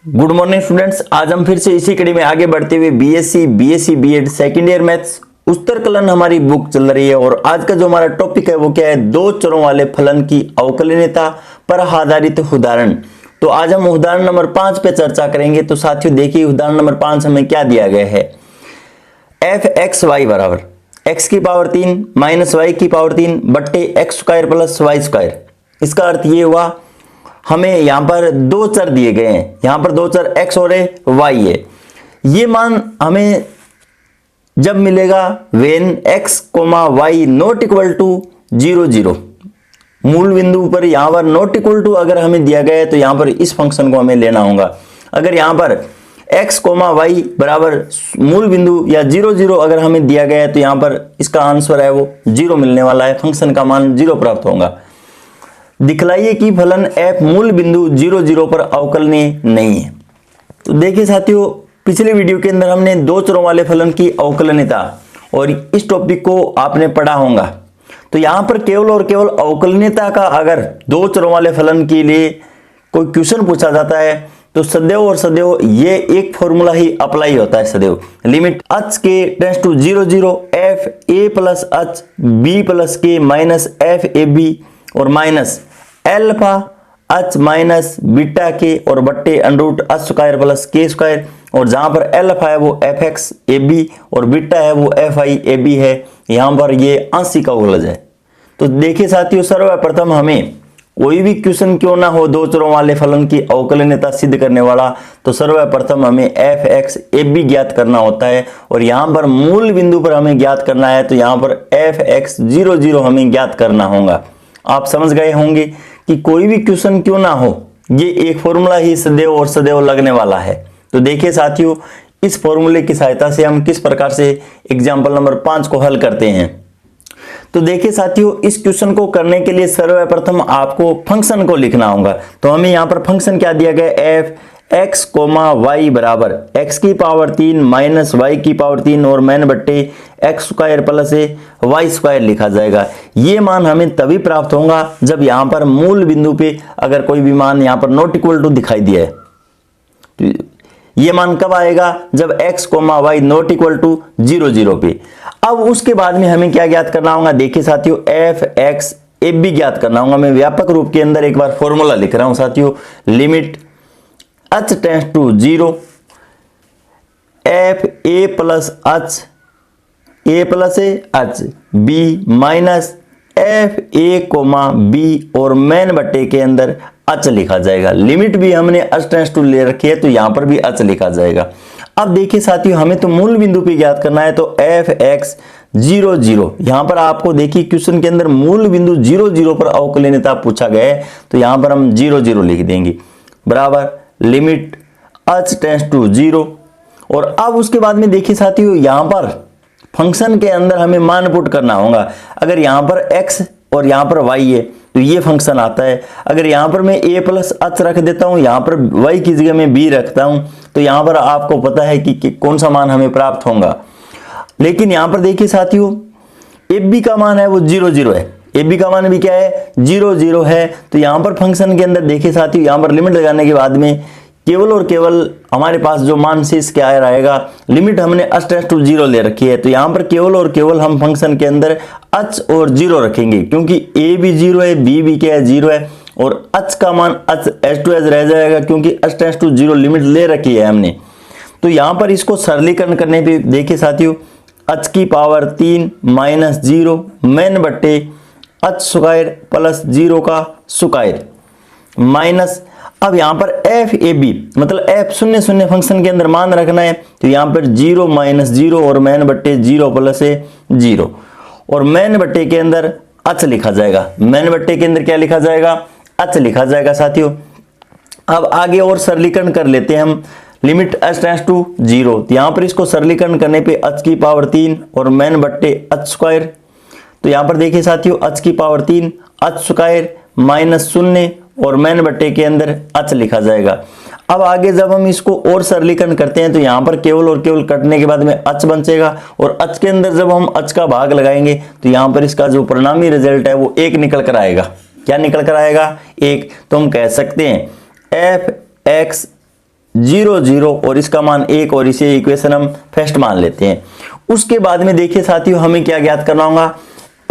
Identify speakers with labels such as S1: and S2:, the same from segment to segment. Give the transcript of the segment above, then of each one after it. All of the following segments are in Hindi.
S1: गुड मॉर्निंग स्टूडेंट्स, आज हम फिर से इसी कड़ी में आगे बढ़ते हुए BSc BEd second year maths उत्तरकलन हमारी बुक चल रही है। और आज का जो हमारा टॉपिक है वो क्या है, दो चरों वाले फलन की अवकलनीयता पर आधारित उदाहरण। तो आज हम उदाहरण नंबर 5 पे चर्चा करेंगे। तो साथियों देखिए, उदाहरण नंबर 5 हमें क्या दिया गया है। एफ एक्स वाई बराबर एक्स की पावर 3 माइनस वाई की पावर 3 बट्टे x square plus y square. इसका अर्थ ये हुआ, हमें यहां पर दो चर दिए गए हैं, यहां पर दो चर x और y है। ये मान हमें जब मिलेगा when x, y not equal to 0 0। मूल बिंदु पर यहां पर नॉट इक्वल टू अगर हमें दिया गया है तो यहां पर इस फंक्शन को हमें लेना होगा। अगर यहां पर x, y बराबर मूल बिंदु या 0 0 अगर हमें दिया गया है तो यहां पर इसका आंसर है वो 0 मिलने वाला है, फंक्शन का मान 0 प्राप्त होगा। दिखलाइए कि फलन f मूल बिंदु 0 0 पर अवकलनीय नहीं है। तो देखिए साथियों, पिछले वीडियो के अंदर हमने दो चरों वाले फलन की अवकलनीयता और इस टॉपिक को आपने पढ़ा होगा। तो यहां पर केवल और केवल अवकलनीयता का अगर दो चरों वाले फलन के लिए कोई क्वेश्चन पूछा जाता है तो सदैव और सदैव ये एक फॉर्मूला ही अप्लाई होता है। सदैव limit h k tends to 0 0 f a plus h b plus k minus f a b और minus alpha h minus beta k और बट्टे अंडरूट h स्क्वायर प्लस के स्क्वायर। और जहां पर एल्फा है वो एफ एक्स ए बी और बीटा है वो एफ आई ए बी है। यहां पर ये आंशिक अवकलज है। तो देखिए साथियों, सर्वप्रथम हमें कोई भी क्वेश्चन क्यों ना हो दो चरों वाले फलन की अवकलनीयता सिद्ध करने वाला, तो सर्वप्रथम हमें एफ एक्स ए बी ज्ञात करना होता है। और यहां पर मूल बिंदु पर हमें ज्ञात करना है, तो यहां पर एफ एक्स 0 0 हमें ज्ञात करना होगा। आप समझ गए होंगे कि कोई भी क्वेश्चन क्यों ना हो, ये एक फॉर्मूला ही सदैव और सदैव लगने वाला है। तो देखिए साथियों, इस फॉर्मूले की सहायता से हम किस प्रकार से एग्जाम्पल नंबर 5 को हल करते हैं। तो देखिए साथियों, इस क्वेश्चन को करने के लिए सर्वप्रथम आपको फंक्शन को लिखना होगा। तो हमें यहाँ पर फंक्शन क्या दिया गया, एफ एक्स वाई बराबर एक्स की पावर 3 माइनस वाई की पावर 3 और मैन बट्टे x square plus y square लिखा जाएगा। ये मान हमें तभी प्राप्त होगा जब यहाँ पर मूल बिंदु पे अगर कोई भी मान यहाँ पर नॉट इक्वल टू दिखाई दिया है। तो ये मान कब आएगा, जब x, y not equal to 0 0 पे। अब उसके बाद में हमें क्या ज्ञात करना होगा, देखिए साथियों, एफ एक्स ए बी ज्ञात करना होगा। मैं व्यापक रूप के अंदर एक बार फॉर्मूला लिख रहा हूं साथियों। Limit h tends to 0 F A plus h b minus F A B और मैन बट्टे के अंदर h लिखा जाएगा। लिमिट भी हमने h टेंड्स टू ले रखी है तो यहां पर भी h लिखा जाएगा। अब देखिए साथियों, हमें तो मूल बिंदु पे ज्ञात करना है, तो एफ एक्स 0 0। यहां पर आपको देखिए क्वेश्चन के अंदर मूल बिंदु 0 0 पर अवकलनीयता पूछा गया है, तो यहां पर हम 0 0 लिख देंगे बराबर लिमिट h टेंड्स टू 0। और अब उसके बाद में देखिए साथियों, यहां पर फंक्शन के अंदर हमें मान पुट करना होगा। अगर यहां पर x और यहां पर y है तो ये फंक्शन आता है। अगर यहां पर मैं a प्लस h रख देता हूं, यहां पर y की जगह में b रखता हूं, तो यहां पर आपको पता है कि कौन सा मान हमें प्राप्त होगा। लेकिन यहां पर देखिए साथियों, ए बी का मान है वो 0 0 है। ए बी का मान भी क्या है, 0 0 है। तो यहां पर फंक्शन के अंदर देखिए साथियों, यहां पर लिमिट लगाने के बाद में केवल और केवल हमारे पास जो मान शेष क्या आएगा, लिमिट हमने h टेंड्स टू 0 ले रखी है, तो यहां पर केवल और केवल हम फंक्शन के अंदर h और 0 रखेंगे, क्योंकि a भी 0 है, b भी क्या है 0 है। और h का मान h एज टू एज रह जाएगा, क्योंकि h टेंड्स टू 0 लिमिट ले रखी है हमने। तो यहां पर इसको सरलीकरण करने पे देखिए साथियों, h की पावर 3 माइनस 0 मैन बट्टे h स्क्वायर प्लस 0 का स्क्वायर माइनस। अब यहां पर एफ ए बी मतलब एफ 0 0 फंक्शन के अंदर मान रखना है, तो यहां पर 0 माइनस 0 और मैन बट्टे 0 प्लस 0 और मैन बट्टे के अंदर h लिखा जाएगा। मैन बट्टे के अंदर क्या लिखा जाएगा, h लिखा जाएगा साथियों। अब आगे और सरलीकरण कर लेते हैं हम। लिमिट h टेंड्स टू 0, तो यहां पर इसको सरलीकरण करने पे h की पावर 3 और मैन बट्टे h स्क्वायर। तो यहां पर देखिए साथियों, h की पावर 3 h स्क्वायर माइनस 0 और मैन बट्टे के अंदर h लिखा जाएगा। अब आगे जब हम इसको और सरलीकरण करते हैं तो यहां पर केवल और केवल कटने के बाद में h बचेगा, और h के अंदर जब हम h का भाग लगाएंगे तो यहां पर इसका जो परिणामी रिजल्ट है वो 1 निकल कर आएगा। क्या निकल कर आएगा, 1। तो हम कह सकते हैं एफ एक्स 0 0 और इसका मान 1 और इसे इक्वेशन हम फर्स्ट मान लेते हैं। उसके बाद में देखिए साथियों हमें क्या ज्ञात करना होगा,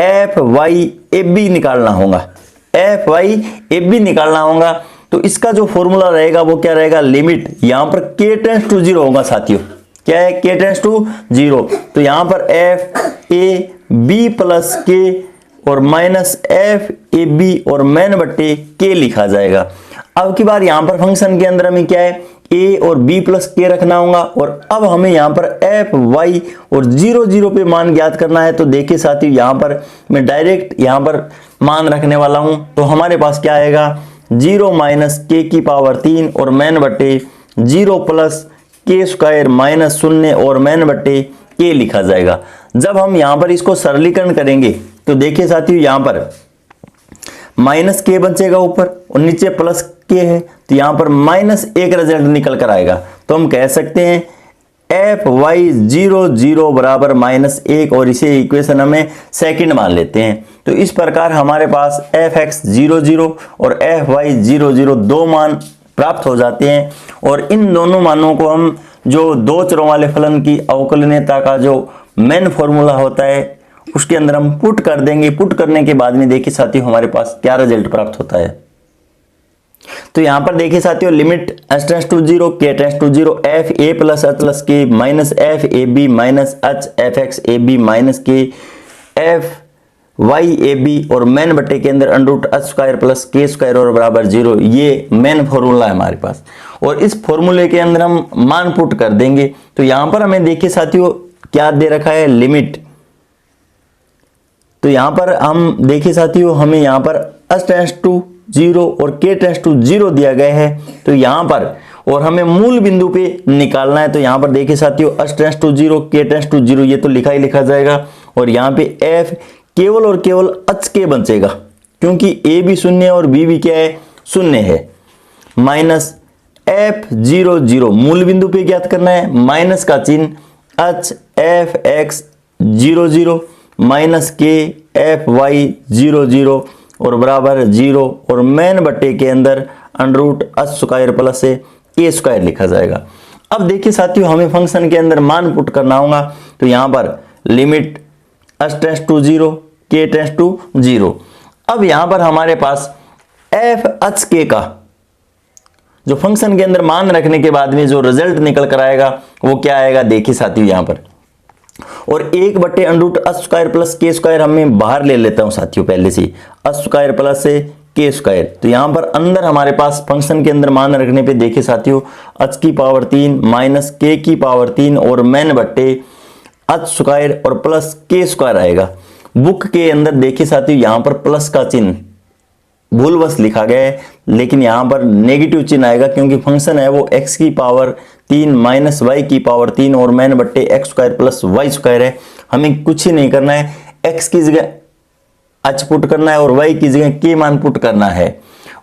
S1: एफ वाई ए बी निकालना होगा, एफ वाई ए बी निकालना होगा। तो इसका जो फॉर्मूला रहेगा वो क्या रहेगा, लिमिट यहां पर k टेंड्स टू 0 होगा साथियों, क्या है k टेंड्स टू 0। तो यहां पर एफ ए बी प्लस के और माइनस एफ ए बी और मैन बट्टे के लिखा जाएगा। अब की बार यहां पर फंक्शन के अंदर हमें क्या है, a और b प्लस के रखना होगा। और अब हमें यहां पर एफ वाई और 0 0 पे मान ज्ञात करना है। तो देखिए साथियों यहां पर मैं डायरेक्ट यहां पर मान रखने वाला हूं। तो हमारे पास क्या आएगा, 0 माइनस के की पावर 3 और मैन बट्टे 0 प्लस के स्क्वायर माइनस 0 और मैन बट्टे के लिखा जाएगा। जब हम यहां पर इसको सरलीकरण करेंगे तो देखिए साथियों यहां पर माइनस के बचेगा ऊपर और नीचे प्लस के है, तो यहां पर माइनस 1 रिजल्ट निकल कर आएगा। तो हम कह सकते हैं एफ वाई 0 0 बराबर -1 और इसे इक्वेशन हमें सेकंड मान लेते हैं। तो इस प्रकार हमारे पास एफ एक्स 0 0 और एफ वाई 0 0 दो मान प्राप्त हो जाते हैं। और इन दोनों मानों को हम जो दो चरों वाले फलन की अवकलनीयता का जो मेन फॉर्मूला होता है उसके अंदर हम पुट कर देंगे। पुट करने के बाद में देखिए साथियों हमारे पास क्या रिजल्ट प्राप्त होता है। तो यहां पर देखिए साथियों limit h tends to 0 k tends to 0 F A plus H plus K minus F A B minus H F x A B minus K F Y A B और मेन बट्टे के अंदर अंडर एच स्क्वायर प्लस के स्क्वायर और बराबर 0, ये मेन फॉर्मूला है हमारे पास। और इस फॉर्मूले के अंदर हम मान पुट कर देंगे। तो यहां पर हमें देखिए साथियों क्या दे रखा है, लिमिट। तो यहां पर हम देखिए साथियों हमें यहां पर h टेंड्स टू 0 और k टेंड्स टू 0 दिया गया है। तो यहां पर और हमें मूल बिंदु पे निकालना है। तो यहां पर देखिए साथियों h tends to 0 k tends to 0 ये तो लिखा ही लिखा जाएगा। और यहां पे f केवल और केवल h के बचेगा क्योंकि a भी शून्य है और b भी क्या है, शून्य है। माइनस f 0 0 मूल बिंदु पे ज्ञात करना है, माइनस का चिन्ह h f x 0 0 minus K F y 0 0 और बराबर 0 और मेन बट्टे के अंदर under root H square plus A square लिखा जाएगा। अब देखिए साथियों हमें फंक्शन के अंदर मान पुट करना होगा। तो यहां पर limit h tends to 0 k tends to 0। अब यहां पर हमारे पास एफ एच के का जो फंक्शन के अंदर मान रखने के बाद में जो रिजल्ट निकल कर आएगा वो क्या आएगा, देखिए साथियों यहां पर और 1 बट्टे under root H square plus के स्क्वायर हमें बाहर ले लेता हूं साथियों पहले से, एच स्क्वायर प्लस के स्क्वायर। तो यहां पर अंदर हमारे पास फंक्शन के अंदर मान रखने पे देखिए साथियों h की पावर 3 माइनस k की पावर 3 और मेन बट्टे एच स्क्वायर और प्लस के स्क्वायर आएगा। बुक के अंदर देखिए साथियों यहां पर प्लस का चिन्ह भूलवश लिखा गया है, लेकिन यहां पर नेगेटिव चिन्ह आएगा क्योंकि फंक्शन है वो x की पावर 3 माइनस वाई की पावर 3 और मेन बट्टे x square plus y square है। हमें कुछ ही नहीं करना है, x की जगह h पुट करना है और y की जगह k मान पुट करना है।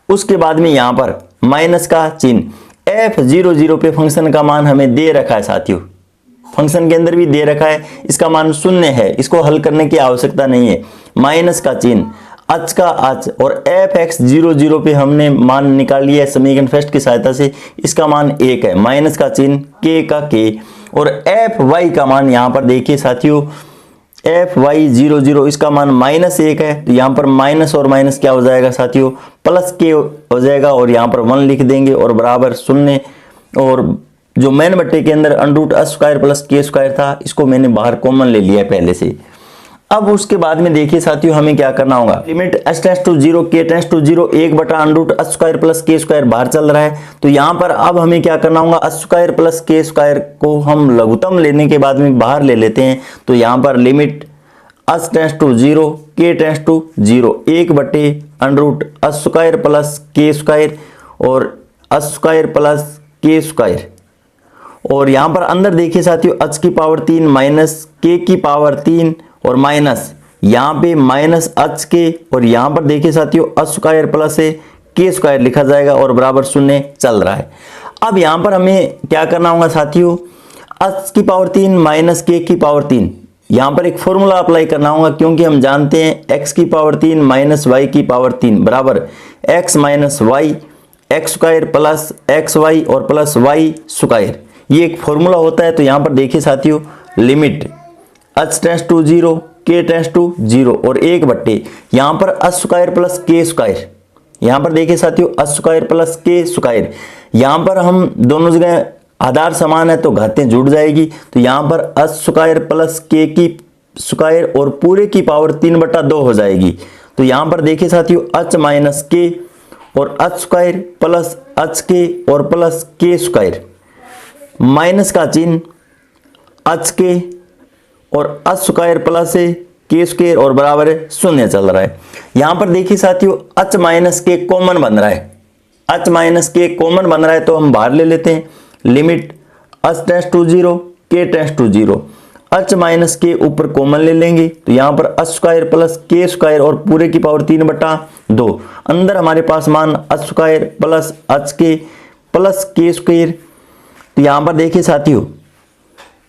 S1: उसके बाद में यहां पर माइनस का चिन्ह f 0 0 पे फंक्शन का मान हमें दे रखा है साथियों, फंक्शन के अंदर भी दे रखा है, इसका मान 0 है, इसको हल करने की आवश्यकता नहीं है। माइनस का चिन्ह h का h और एफ एक्स 0 0 पे हमने मान निकाल लिया है समीकरण फर्स्ट की सहायता से, इसका मान 1 है। माइनस का चिन्ह k का k और एफ वाई का मान यहां पर देखिए साथियों एफ वाई 0 0 इसका मान -1 है। तो यहां पर माइनस और माइनस क्या हो जाएगा साथियों, प्लस के हो जाएगा और यहां पर 1 लिख देंगे और बराबर 0। और जो मेन बट्टे के अंदर under root H square plus के स्क्वायर था इसको मैंने बाहर कॉमन ले लिया है पहले से। अब उसके बाद में देखिए साथियों हमें क्या करना होगा, limit h tends to 0 k tends to 0 1 बटा under root H square plus के स्क्वायर बाहर चल रहा है। तो यहां पर अब हमें क्या करना होगा, एच स्क्वायर प्लस के स्क्वायर को हम लघुत्तम लेने के बाद में बाहर ले लेते हैं। तो यहां पर limit h tends to 0 k tends to 0 1 बटे under root H square plus के स्क्वायर और एच स्क्वायर प्लस के स्क्वायर। और यहां पर अंदर देखिए साथियों h की पावर 3 माइनस k की पावर 3 और माइनस यहाँ पे माइनस h के और यहाँ पर देखिए साथियों h स्क्वायर प्लस के स्क्वायर लिखा जाएगा और बराबर 0 चल रहा है। अब यहाँ पर हमें क्या करना होगा साथियों, h की पावर 3 माइनस k की पावर 3 यहाँ पर एक फॉर्मूला अप्लाई करना होगा क्योंकि हम जानते हैं x की पावर 3 माइनस वाई की पावर 3 बराबर x minus y x square plus x y और प्लस वाई स्क्वायर, ये एक फॉर्मूला होता है। तो यहाँ पर देखिए साथियों, limit h tends to 0 k tends to 0 और 1/, यहाँ पर h स्क्वायर प्लस के स्क्वायर, यहाँ पर देखिए साथियों h स्क्वायर प्लस के स्क्वायर, यहाँ पर हम दोनों जगह आधार समान है तो घातें जुड़ जाएगी। तो यहाँ पर h स्क्वायर प्लस के की स्क्वायर और पूरे की पावर 3/2 हो जाएगी। तो यहाँ पर देखिए साथियों h माइनस के और h स्क्वायर प्लस h के और प्लस के स्क्वायर, माइनस का चिन्ह h के और h स्क्वायर प्लस के स्क्वायर और बराबर है 0 चल रहा है। यहाँ पर देखिए साथियों h माइनस के कॉमन बन रहा है, h माइनस के कॉमन बन रहा है तो हम बाहर ले लेते हैं। Limit h tends to 0 k tends to 0, h minus k ऊपर कॉमन ले लेंगे तो यहाँ पर h स्क्वायर प्लस के स्क्वायर और पूरे की पावर 3/2, अंदर हमारे पास मान h स्क्वायर प्लस h के प्लस के स्क्वायर। तो यहाँ पर देखिए साथियों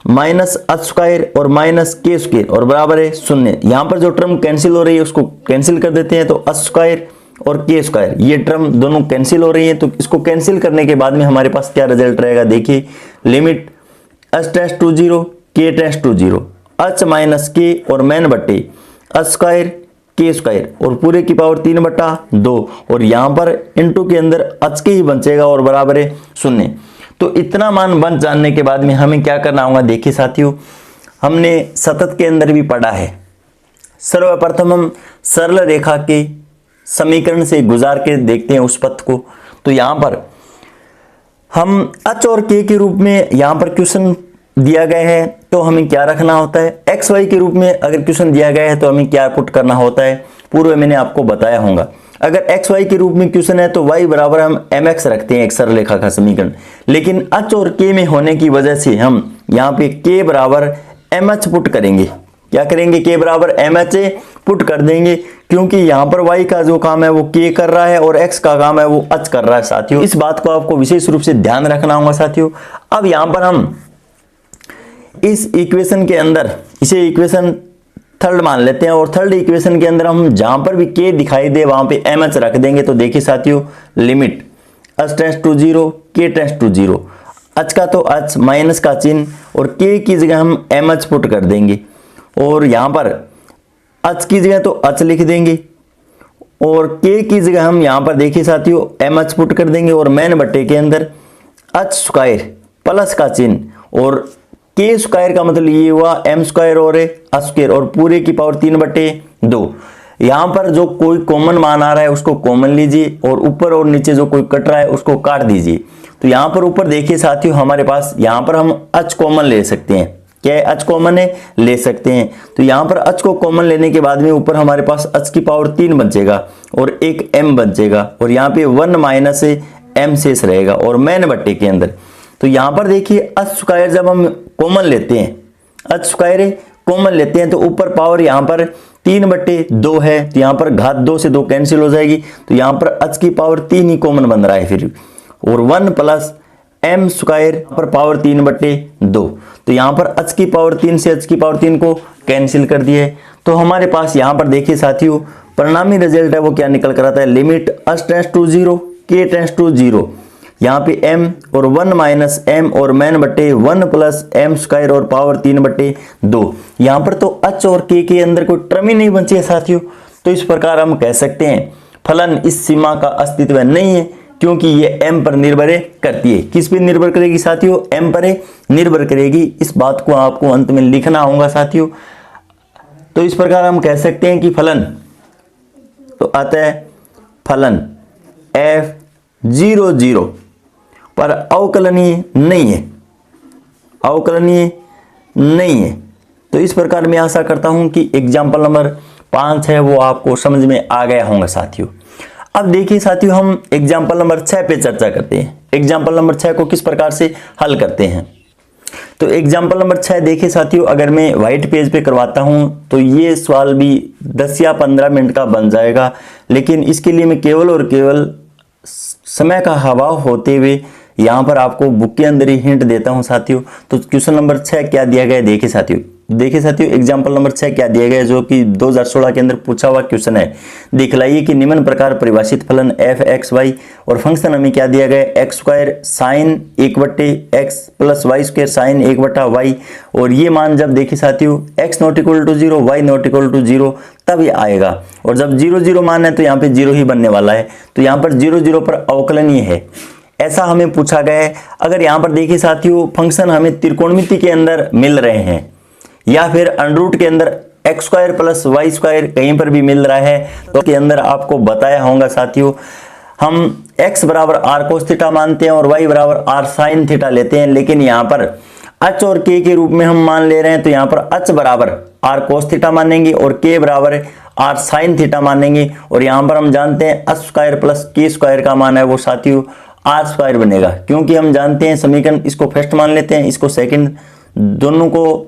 S1: माइनस h स्क्वायर और माइनस के स्क्वायर और बराबर है 0। यहाँ पर जो टर्म कैंसिल हो रही है उसको कैंसिल कर देते हैं, तो h स्क्वायर और के स्क्वायर ये टर्म दोनों कैंसिल हो रही है। तो इसको कैंसिल करने के बाद में हमारे पास क्या रिजल्ट रहेगा, देखिए limit h tends to 0 k tends to 0, h minus k और मैन बट्टे h स्क्वायर के स्क्वायर और पूरे की पावर 3/2 और यहाँ पर इनटू के अंदर h के ही बचेगा और बराबर है 0। तो इतना मान बन जानने के बाद में हमें क्या करना होगा, देखिए साथियों हमने सतत के अंदर भी पढ़ा है। सर्वप्रथम हम सरल रेखा के समीकरण से गुजार के देखते हैं उस पथ को। तो यहाँ पर हम h और k के रूप में यहाँ पर क्वेश्चन दिया गया है तो हमें क्या रखना होता है, एक्स वाई के रूप में अगर क्वेश्चन दिया गया है तो हमें क्या पुट करना होता है, पूर्व मैंने आपको बताया होगा। अगर एक्स वाई के रूप में क्वेश्चन है तो y बराबर हम mx रखते हैं एक सरल रेखा का समीकरण, लेकिन h और k में होने की वजह से हम यहाँ पे k बराबर mh पुट करेंगे। क्या करेंगे, k बराबर mh पुट कर देंगे, क्योंकि यहाँ पर y का जो काम है वो k कर रहा है और x का काम है वो h कर रहा है। साथियों इस बात को आपको विशेष रूप से ध्यान रखना होगा। साथियों अब यहाँ पर हम इस इक्वेशन के अंदर इसे इक्वेशन थर्ड मान लेते हैं और थर्ड इक्वेशन के अंदर हम जहां पर भी k दिखाई दे वहां पे mh रख देंगे। तो देखिए साथियों limit h tends to 0 k tends to 0, h का तो h माइनस का चिन्ह और k की जगह हम mh पुट कर देंगे और यहां पर h की जगह तो h लिख देंगे और k की जगह हम यहां पर देखिए साथियों mh पुट कर देंगे और मैन बट्टे के अंदर h स्क्वायर प्लस का चिन्ह और के स्क्वायर का मतलब ये हुआ m स्क्वायर और h स्क्वायर और पूरे की पावर 3/2। यहाँ पर जो कोई कॉमन मान आ रहा है उसको कॉमन लीजिए और ऊपर और नीचे जो कोई कट रहा है उसको काट दीजिए। तो यहाँ पर ऊपर देखिए साथियों हमारे पास यहाँ पर हम h कॉमन ले सकते हैं, क्या है h कॉमन है ले सकते हैं। तो यहाँ पर h को कॉमन लेने के बाद में ऊपर हमारे पास h की पावर 3 बचेगा और एक m बचेगा और यहाँ पे 1 माइनस m शेष रहेगा और मैन बट्टे के अंदर। तो यहाँ पर देखिए h स्क्वायर जब हम कॉमन लेते हैं, h स्क्वायर कॉमन लेते हैं तो ऊपर पावर यहाँ पर 3/2 है तो यहाँ पर घात 2 से 2 कैंसिल हो जाएगी। तो यहाँ पर h की पावर 3 ही कॉमन बन रहा है फिर और 1 प्लस m स्क्वायर पर पावर 3/2। तो यहाँ पर h की पावर 3 से h की पावर 3 को कैंसिल कर दिए। तो हमारे पास यहाँ पर देखिए साथियों परिणामी रिजल्ट है वो क्या निकल कर आता है, limit h tends to 0 k tends to 0, यहाँ पे m और 1 माइनस m और मैन बट्टे 1 प्लस m स्क्वायर और पावर 3/2। यहाँ पर तो h और k के अंदर कोई टर्म ही नहीं बची है साथियों। तो इस प्रकार हम कह सकते हैं फलन इस सीमा का अस्तित्व नहीं है, क्योंकि ये m पर निर्भर करती है। किस पे निर्भर करेगी साथियों, m पर निर्भर करेगी। इस बात को आपको अंत में लिखना होगा साथियों। तो इस प्रकार हम कह सकते हैं कि फलन तो आता है फलन f(0,0) पर अवकलनीय नहीं है, अवकलनीय नहीं है। तो इस प्रकार मैं आशा करता हूं कि एग्जाम्पल नंबर 5 है वो आपको समझ में आ गया होगा साथियों। अब देखिए साथियों हम एग्जाम्पल नंबर 6 पे चर्चा करते हैं। एग्जाम्पल नंबर 6 को किस प्रकार से हल करते हैं। तो एग्जाम्पल नंबर 6 देखिए साथियों, अगर मैं व्हाइट पेज पे करवाता हूं तो ये सवाल भी 10 या 15 मिनट का बन जाएगा, लेकिन इसके लिए मैं केवल और केवल समय का अभाव होते हुए यहाँ पर आपको बुक के अंदर ही हिंट देता हूँ साथियों। तो क्वेश्चन नंबर 6 क्या दिया गया है देखिए साथियों, देखिए साथियों एग्जाम्पल नंबर 6 क्या दिया गया है, जो कि 2016 के अंदर पूछा हुआ क्वेश्चन है। दिखलाइए कि निम्न प्रकार परिभाषित फलन एफ एक्स वाई और फंक्शन हमें क्या दिया गया है, x square sine 1/x plus y square sine 1/y, और ये मान जब देखिए साथियों x not equal to 0 y not equal to 0 तब ये आएगा, और जब 0 0 मान है तो यहाँ पे 0 ही बनने वाला है, तो यहाँ पर 0 0 पर अवकलनीय है, ऐसा हमें पूछा गया है। अगर यहाँ पर देखिए साथियों फंक्शन हमें त्रिकोणमिति के अंदर मिल रहे हैं या फिर अंडरूट के अंदर x square plus y square कहीं पर भी मिल रहा है, तो के अंदर आपको बताया होगा साथियों हम x बराबर आर कोस थीटा मानते हैं और y बराबर आर साइन थीटा लेते हैं, लेकिन यहाँ पर h और k के रूप में हम मान ले रहे हैं, तो यहाँ पर h बराबर आर कोस थीटा मानेंगे और k बराबर आर साइन थीटा मानेंगे, और यहाँ पर हम जानते हैं h square plus k square का मान है वो साथियों आर स्क्वायर बनेगा, क्योंकि हम जानते हैं समीकरण इसको फर्स्ट मान लेते हैं, इसको सेकंड, दोनों को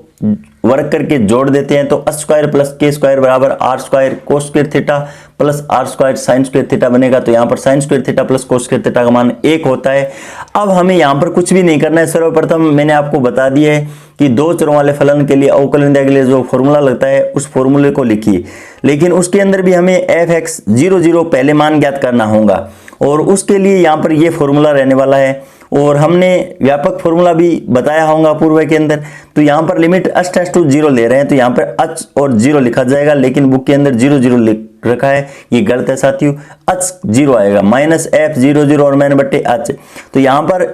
S1: वर्क करके जोड़ देते हैं, तो h square plus k square बराबर R square cos square theta plus R square sine square theta बनेगा। तो यहाँ पर sine square theta plus cos square theta का मान 1 होता है। अब हमें यहाँ पर कुछ भी नहीं करना है, सर्वप्रथम मैंने आपको बता दिया है कि दो चरों वाले फलन के लिए अवकलन के लिए जो फॉर्मूला लगता है उस फॉर्मूले को लिखिए, लेकिन उसके अंदर भी हमें एफ एक्स 0 0 पहले मान ज्ञात करना होगा, और उसके लिए यहाँ पर ये फॉर्मूला रहने वाला है, और हमने व्यापक फॉर्मूला भी बताया होगा पूर्व के अंदर। तो यहाँ पर लिमिट h टेंड्स टू 0 ले रहे हैं, तो यहाँ पर h और 0 लिखा जाएगा, लेकिन बुक के अंदर 0 0 लिख रखा है, ये गलत है साथियों, h 0 आएगा, माइनस एफ 0 0 और मैन बट्टे h। तो यहाँ पर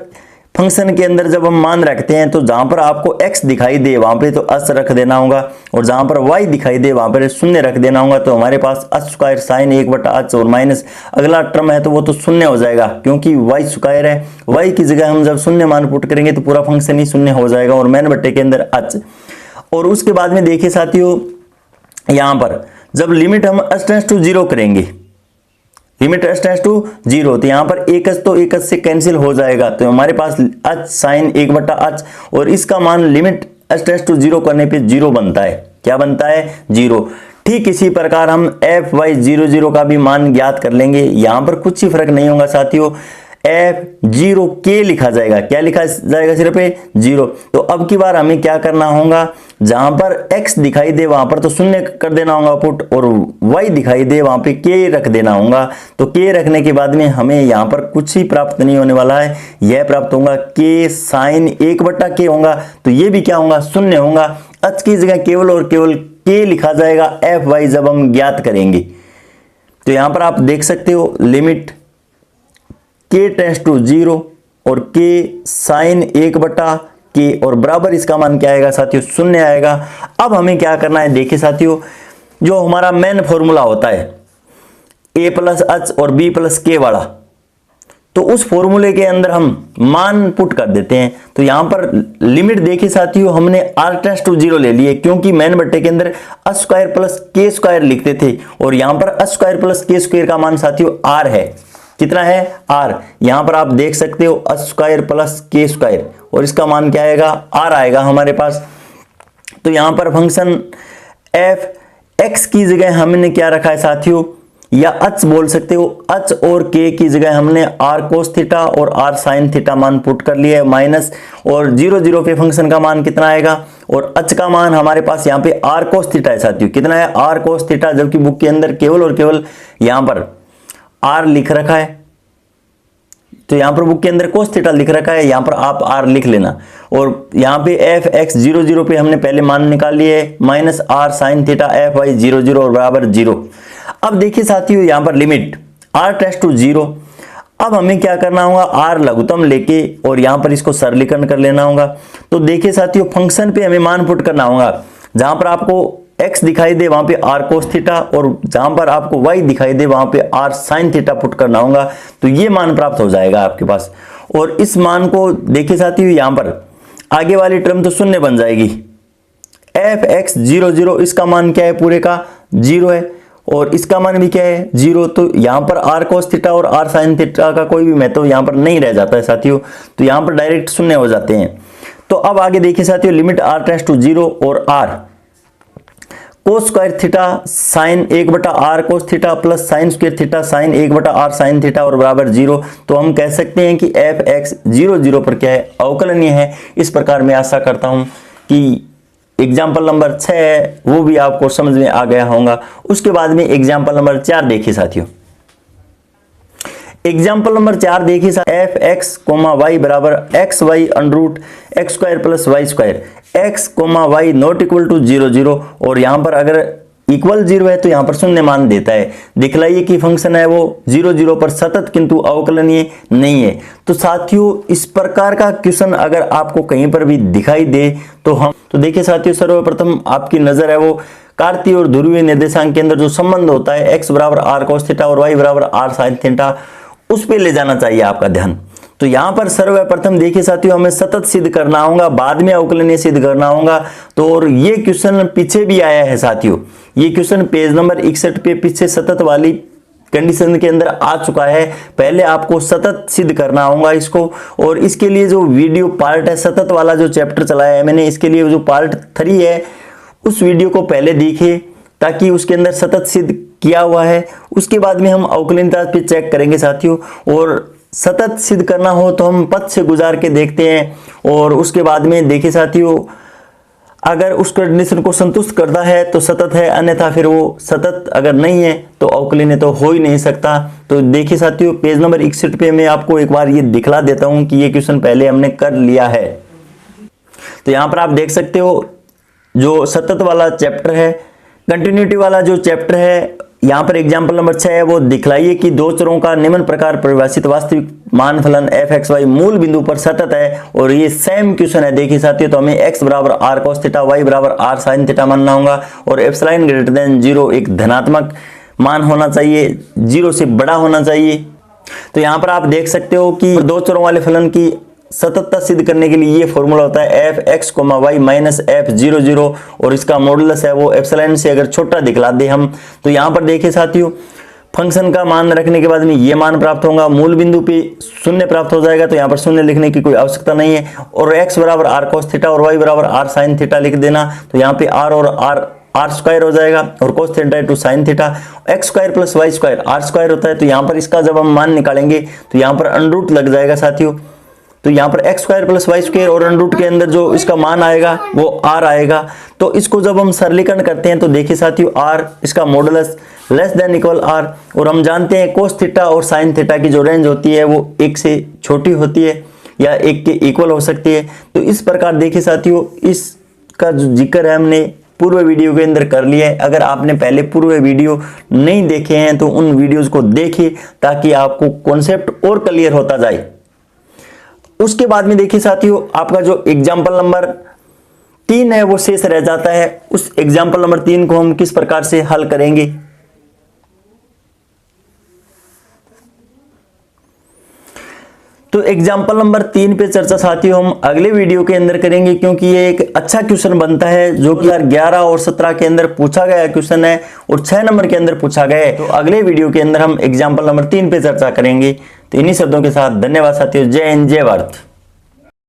S1: फंक्शन के अंदर जब हम मान रखते हैं तो जहां पर आपको x दिखाई दे वहां पे तो h रख देना होगा, और जहां पर y दिखाई दे वहां पर शून्य रख देना होगा। तो हमारे पास h स्क्वायर साइन 1/h और माइनस अगला टर्म है तो वो तो शून्य हो जाएगा, क्योंकि y स्क्वायर है, y की जगह हम जब शून्य मान पुट करेंगे तो पूरा फंक्शन ही शून्य हो जाएगा, और मैन बट्टे के अंदर h। और उसके बाद में देखिए साथियों यहाँ पर जब लिमिट हम h टेंड्स टू 0 करेंगे, लिमिट h टेंड्स टू 0, तो यहाँ पर एक h तो एक h से कैंसिल हो जाएगा, तो हमारे पास h साइन 1/h, और इसका मान लिमिट h टेंड्स टू 0 करने पे 0 बनता है। क्या बनता है? 0। ठीक इसी प्रकार हम एफ वाई 0 0 का भी मान ज्ञात कर लेंगे। यहाँ पर कुछ ही फर्क नहीं होगा साथियों, f0 k लिखा जाएगा, क्या लिखा जाएगा? सिर्फ 0। तो अब की बार हमें क्या करना होगा, जहां पर x दिखाई दे वहां पर तो शून्य कर देना होगा पुट, और y दिखाई दे वहां पे k रख देना होगा। तो k रखने के बाद में हमें यहाँ पर कुछ ही प्राप्त नहीं होने वाला है, यह प्राप्त होगा k साइन 1/k होगा, तो ये भी क्या होगा? शून्य होगा। h की जगह केवल और केवल k लिखा जाएगा एफ वाई जब हम ज्ञात करेंगे। तो यहाँ पर आप देख सकते हो लिमिट k टेंड्स टू 0 और k साइन 1/k, और बराबर इसका मान क्या आएगा साथियों? शून्य आएगा। अब हमें क्या करना है, देखिए साथियों जो हमारा मेन फॉर्मूला होता है a प्लस h और b प्लस k वाला, तो उस फॉर्मूले के अंदर हम मान पुट कर देते हैं। तो यहां पर लिमिट देखिए साथियों हमने r टेंड्स टू 0 ले लिए, क्योंकि मैन बट्टे के अंदर h square plus k square लिखते थे, और यहां पर h square plus k square का मान साथियों r है। कितना है? r। यहां पर आप देख सकते हो h square plus k square, और इसका मान क्या आएगा? r आएगा हमारे पास। तो यहां पर फंक्शन f x की जगह हमने क्या रखा है साथियों, या h बोल सकते हो, h और k की जगह हमने r कोस थीटा और r साइन थीटा मान पुट कर लिया है, माइनस, और 0 0 पे फंक्शन का मान कितना आएगा, और h का मान हमारे पास यहाँ पे r कोस थीटा है साथियों। कितना है? r कोस थीटा, जबकि बुक के अंदर केवल और केवल यहाँ पर r लिख रखा है, तो यहाँ पर बुक के अंदर कोस थीटा लिख रखा है, यहाँ पर आप r लिख लेना। और यहाँ पे एफ एक्स 0 0 पे हमने पहले मान निकाल लिए, minus r sine theta f y 0 0 और बराबर 0। अब देखिए साथियों यहाँ पर लिमिट r टेंड्स टू 0। अब हमें क्या करना होगा, r लघुत्तम लेके और यहाँ पर इसको सरलीकरण कर लेना होगा। तो देखिए साथियों फंक्शन पे हमें मान पुट करना होगा, जहां पर आपको x दिखाई दे वहां पे r कोस थीटा, और जहां पर आपको y दिखाई दे वहां पे r साइन थीटा पुट करना होगा, तो ये मान प्राप्त हो जाएगा आपके पास। और इस मान को देखिए साथियों यहाँ पर आगे वाली टर्म तो शून्य बन जाएगी, एफ एक्स 0 0 इसका मान क्या है? पूरे का 0 है, और इसका मान भी क्या है? 0। तो यहाँ पर r कोस थीटा और r साइन थीटा का कोई भी महत्व यहाँ पर नहीं रह जाता है साथियों, तो यहाँ पर डायरेक्ट शून्य हो जाते हैं। तो अब आगे देखिए साथियों लिमिट r टेंड्स टू 0 और r कोस square theta sine 1/r cos theta plus sign square theta sine 1/r sine theta और बराबर 0। तो हम कह सकते हैं कि एफ एक्स 0 0 पर क्या है? अवकलनीय है। इस प्रकार मैं आशा करता हूं कि एग्जाम्पल नंबर 6 है वो भी आपको समझ में आ गया होगा। उसके बाद में एग्जाम्पल नंबर 4 देखिए साथियों। एग्जाम्पल नंबर 4 देखिए एफ एक्स कोमा वाई बराबर x y under root x square plus y square x comma y not equal to 0 0 और यहां पर अगर इक्वल 0 है तो यहां पर शून्य मान देता है। दिखलाइए कि फंक्शन है वो 0 0 पर सतत किंतु अवकलनीय नहीं है। तो साथियों इस प्रकार का क्वेश्चन अगर आपको कहीं पर भी दिखाई दे तो देखिए साथियों, सर्वप्रथम आपकी नजर है वो कार्तीय और ध्रुवीय निर्देशांक के अंदर जो संबंध होता है x बराबर आर cos थीटा और y बराबर आर sin थीटा, उस पे ले जाना चाहिए आपका ध्यान। तो यहां पर सर्वप्रथम देखिए साथियों, हमें सतत सिद्ध करना होगा, बाद में अवकलनीय सिद्ध करना होगा। तो और ये क्वेश्चन पीछे भी आया है साथियों, ये क्वेश्चन पेज नंबर 61 पे पीछे सतत वाली कंडीशन के अंदर आ चुका है। पहले आपको सतत सिद्ध करना होगा इसको, और इसके लिए जो वीडियो पार्ट है सतत वाला जो चैप्टर चलाया है मैंने, इसके लिए जो पार्ट 3 है उस वीडियो को पहले देखिए ताकि उसके अंदर सतत सिद्ध किया हुआ है। उसके बाद में हम अवकलनीयता पे चेक करेंगे साथियों। और सतत सिद्ध करना हो तो हम पद से गुजार के देखते हैं, और उसके बाद में देखिए साथियों अगर उस कंडीशन को संतुष्ट करता है तो सतत है, अन्यथा फिर वो सतत अगर नहीं है तो अवकलनीय तो हो ही नहीं सकता। तो देखिए साथियों पेज नंबर 61 पे मैं आपको एक बार ये दिखला देता हूं कि ये क्वेश्चन पहले हमने कर लिया है। तो यहां पर आप देख सकते हो जो सतत वाला चैप्टर है, कंटिन्यूटी वाला जो चैप्टर है, यहां पर एग्जांपल नंबर 6 है वो दिखलाइए कि दो चरों का निम्न प्रकार परिभाषित वास्तविक मान फलन एफ एक्स वाई मूल बिंदु पर सतत है। और ये सेम क्वेश्चन है देखिए साथियों, तो हमें x बराबर आर cos थीटा y बराबर आर sin थीटा मानना होगा, और एप्सिलॉन ग्रेटर देन 0 एक धनात्मक मान होना चाहिए, 0 से बड़ा होना चाहिए। तो यहां पर आप देख सकते हो कि दो चरों वाले फलन की सततता सिद्ध करने के लिए ये फॉर्मूला होता है f x comma y minus f 0 0, और इसका मॉडुलस है वो एप्सिलॉन से अगर छोटा दिखला दे हम। तो यहाँ पर देखिए साथियों फंक्शन का मान रखने के बाद में ये मान प्राप्त होगा, मूल बिंदु पे शून्य प्राप्त हो जाएगा, तो यहाँ पर शून्य लिखने की कोई आवश्यकता नहीं है। और x बराबर आर cos थीटा और y बराबर आर sin थीटा लिख देना, तो यहाँ पे r और r स्क्वायर हो जाएगा, और cos theta two sin theta x square plus y square r square होता है। तो यहाँ पर इसका जब हम मान निकालेंगे तो यहाँ पर अंडर रूट लग जाएगा साथियों। तो यहाँ पर x square plus y square और अंडर रूट के अंदर जो इसका मान आएगा वो r आएगा। तो इसको जब हम सरलीकरण करते हैं तो देखिए साथियों r इसका modulus less than equal r, और हम जानते हैं cos थीटा और sin थीटा की जो रेंज होती है वो 1 से छोटी होती है या 1 के इक्वल हो सकती है। तो इस प्रकार देखिए साथियों इसका जो जिक्र है हमने पूर्व वीडियो के अंदर कर लिया है। अगर आपने पहले पूर्व वीडियो नहीं देखे हैं तो उन वीडियोज को देखिए ताकि आपको कॉन्सेप्ट और क्लियर होता जाए। उसके बाद में देखिए साथियों आपका जो एग्जाम्पल नंबर 3 है वो शेष रह जाता है। उस एग्जाम्पल नंबर 3 को हम किस प्रकार से हल करेंगे। तो एग्जाम्पल नंबर 3 पे चर्चा साथियों हम अगले वीडियो के अंदर करेंगे, क्योंकि ये एक अच्छा क्वेश्चन बनता है जो कि 11 और 17 के अंदर पूछा गया क्वेश्चन है और 6 नंबर के अंदर पूछा गया है। तो अगले वीडियो के अंदर हम एग्जाम्पल नंबर 3 पे चर्चा करेंगे। तो इन्हीं शब्दों के साथ धन्यवाद साथियों, जय हिंद जय भारत।